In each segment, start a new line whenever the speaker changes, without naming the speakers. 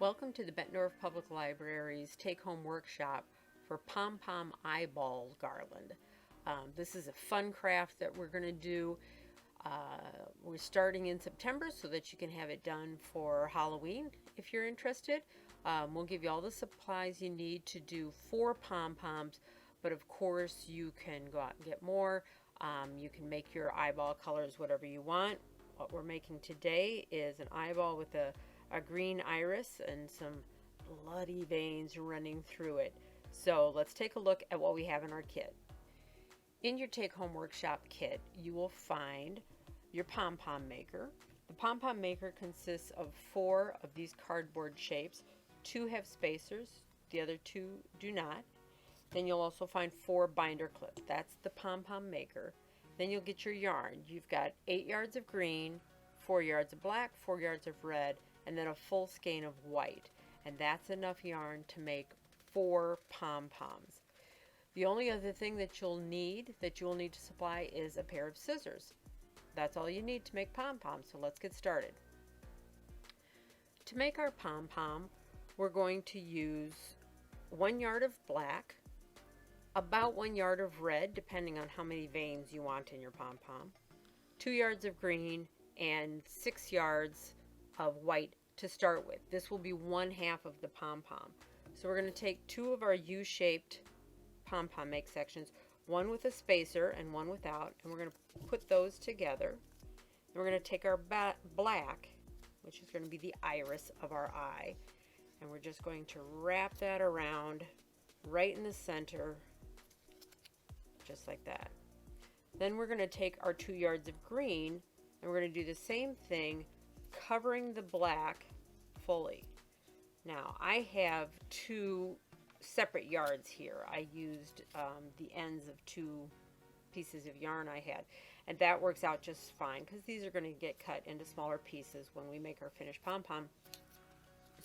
Welcome to the Bettendorf Public Library's take-home workshop for PomPom eyeball garland. This is a fun craft that we're going to do. We're starting in September so that you can have it done for Halloween if you're interested. We'll give you all the supplies you need to do 4 pom-poms, but of course you can go out and get more. You can make your eyeball colors whatever you want. What we're making today is an eyeball with a green iris and some bloody veins running through it. So let's take a look at what we have in our kit. In your take-home workshop kit, you will find your pom-pom maker. The pom-pom maker consists of 4 of these cardboard shapes. 2 have spacers, the other 2 do not. Then you'll also find 4 binder clips. That's the pom-pom maker. Then you'll get your yarn. You've got 8 yards of green, 4 yards of black, 4 yards of red, and then a full skein of white. And that's enough yarn to make 4 pom-poms. The only other thing that you'll need to supply is a pair of scissors. That's all you need to make pom-poms, so let's get started. To make our pom-pom, we're going to use 1 yard of black, about 1 yard of red, depending on how many veins you want in your pom-pom, 2 yards of green, and 6 yards of white to start with. This will be 1/2 of the pom-pom. So we're going to take 2 of our U-shaped pom-pom make sections, one with a spacer and one without, and we're going to put those together. And we're going to take our black, which is going to be the iris of our eye, and we're just going to wrap that around right in the center, just like that. Then we're going to take our 2 yards of green, and we're going to do the same thing, covering the black fully. Now I have 2 separate yards here. I used the ends of 2 pieces of yarn I had, and that works out just fine because these are going to get cut into smaller pieces when we make our finished pom-pom.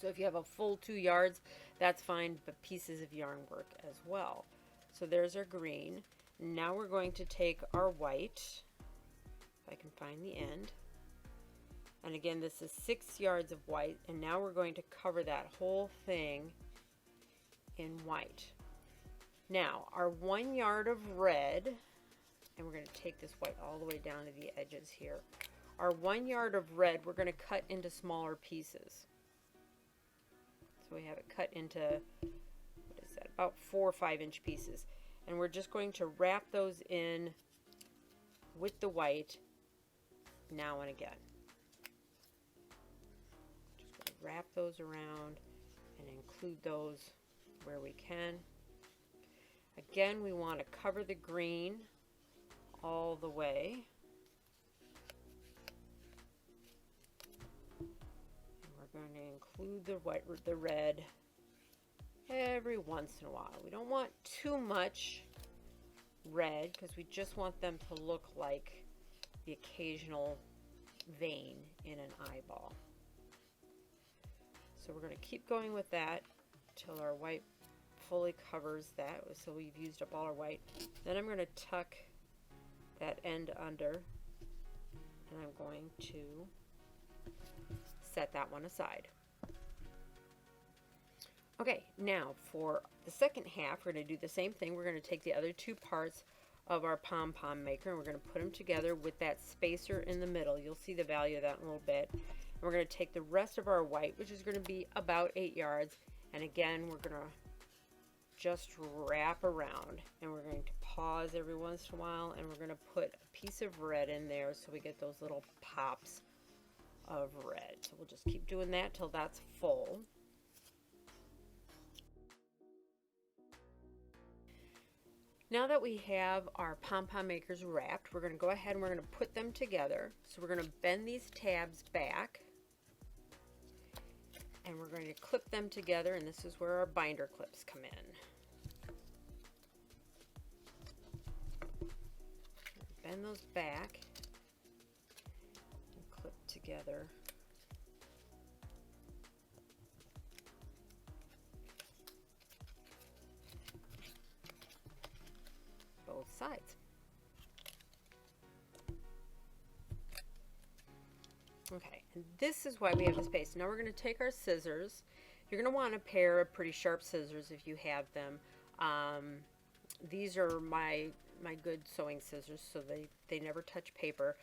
So if you have a full 2 yards, that's fine, but pieces of yarn work as well. So there's our green. Now we're going to take our white, if I can find the end. And again, this is 6 yards of white, and now we're going to cover that whole thing in white. Now, our 1 yard of red, and we're going to take this white all the way down to the edges here. Our 1 yard of red, we're going to cut into smaller pieces. So we have it cut into, what is that, about 4 or 5 inch pieces. And we're just going to wrap those in with the white now and again. Wrap those around and include those where we can. Again, we want to cover the green all the way. And we're going to include the white, the red every once in a while. We don't want too much red because we just want them to look like the occasional vein in an eyeball. So we're going to keep going with that till our white fully covers that. So we've used up all our white. Then I'm going to tuck that end under, and I'm going to set that one aside. Okay, now for the second half, we're going to do the same thing. We're going to take the other 2 parts of our pom-pom maker, and we're going to put them together with that spacer in the middle. You'll see the value of that in a little bit. And we're going to take the rest of our white, which is going to be about 8 yards, and again we're going to just wrap around, and we're going to pause every once in a while, and we're going to put a piece of red in there so we get those little pops of red. So we'll just keep doing that till that's full. Now that we have our pom-pom makers wrapped, we're going to go ahead and we're going to put them together. So we're going to bend these tabs back, and we're going to clip them together, and this is where our binder clips come in. Bend those back and clip together. Both sides. Okay, and this is why we have the space. Now we're going to take our scissors. You're going to want a pair of pretty sharp scissors if you have them. These are my good sewing scissors, so they never touch paper.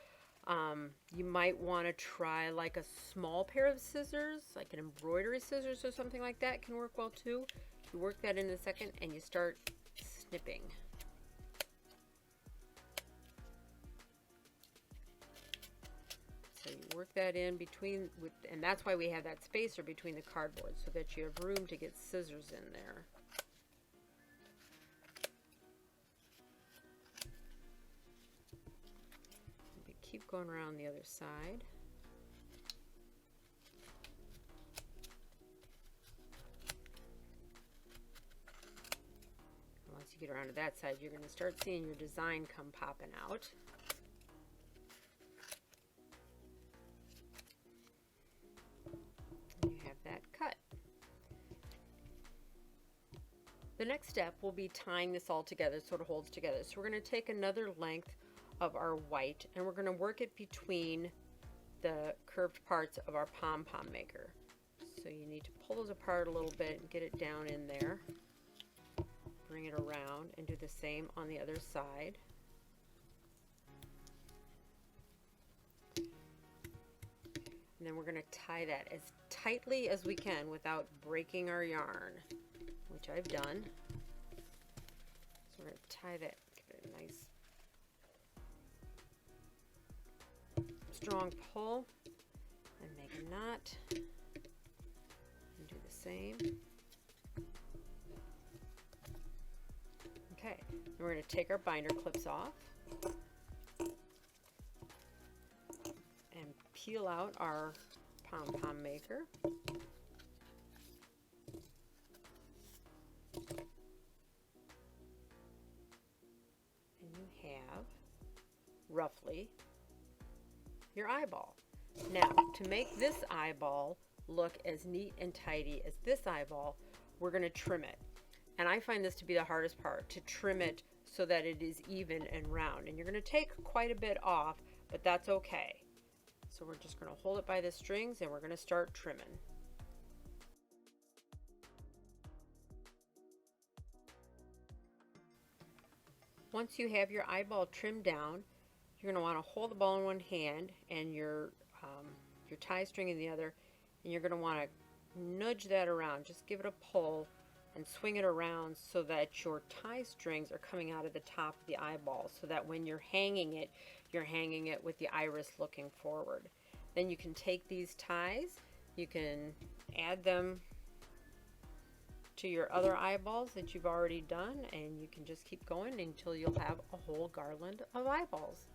You might want to try like a small pair of scissors, like an embroidery scissors or something like that can work well too. You work that in a second and you start snipping. So you work that in between, and that's why we have that spacer between the cardboard, so that you have room to get scissors in there. Keep going around the other side. Once you get around to that side, you're going to start seeing your design come popping out. And you have that cut. The next step will be tying this all together so it holds together. So we're going to take another length of our white and we're going to work it between the curved parts of our pom-pom maker. So you need to pull those apart a little bit and get it down in there. Bring it around and do the same on the other side. And then we're going to tie that as tightly as we can without breaking our yarn, which I've done. So we're going to tie that, give it a nice strong pull and make a knot and do the same. Okay, and we're going to take our binder clips off and peel out our pom-pom maker. And you have roughly your eyeball. Now, to make this eyeball look as neat and tidy as this eyeball, we're going to trim it. And I find this to be the hardest part, to trim it so that it is even and round. And you're going to take quite a bit off, but that's okay. So we're just going to hold it by the strings and we're going to start trimming. Once you have your eyeball trimmed down, you're going to want to hold the ball in one hand and your tie string in the other, and you're going to want to nudge that around. Just give it a pull and swing it around so that your tie strings are coming out of the top of the eyeball, so that when you're hanging it with the iris looking forward. Then you can take these ties, you can add them to your other eyeballs that you've already done, and you can just keep going until you'll have a whole garland of eyeballs.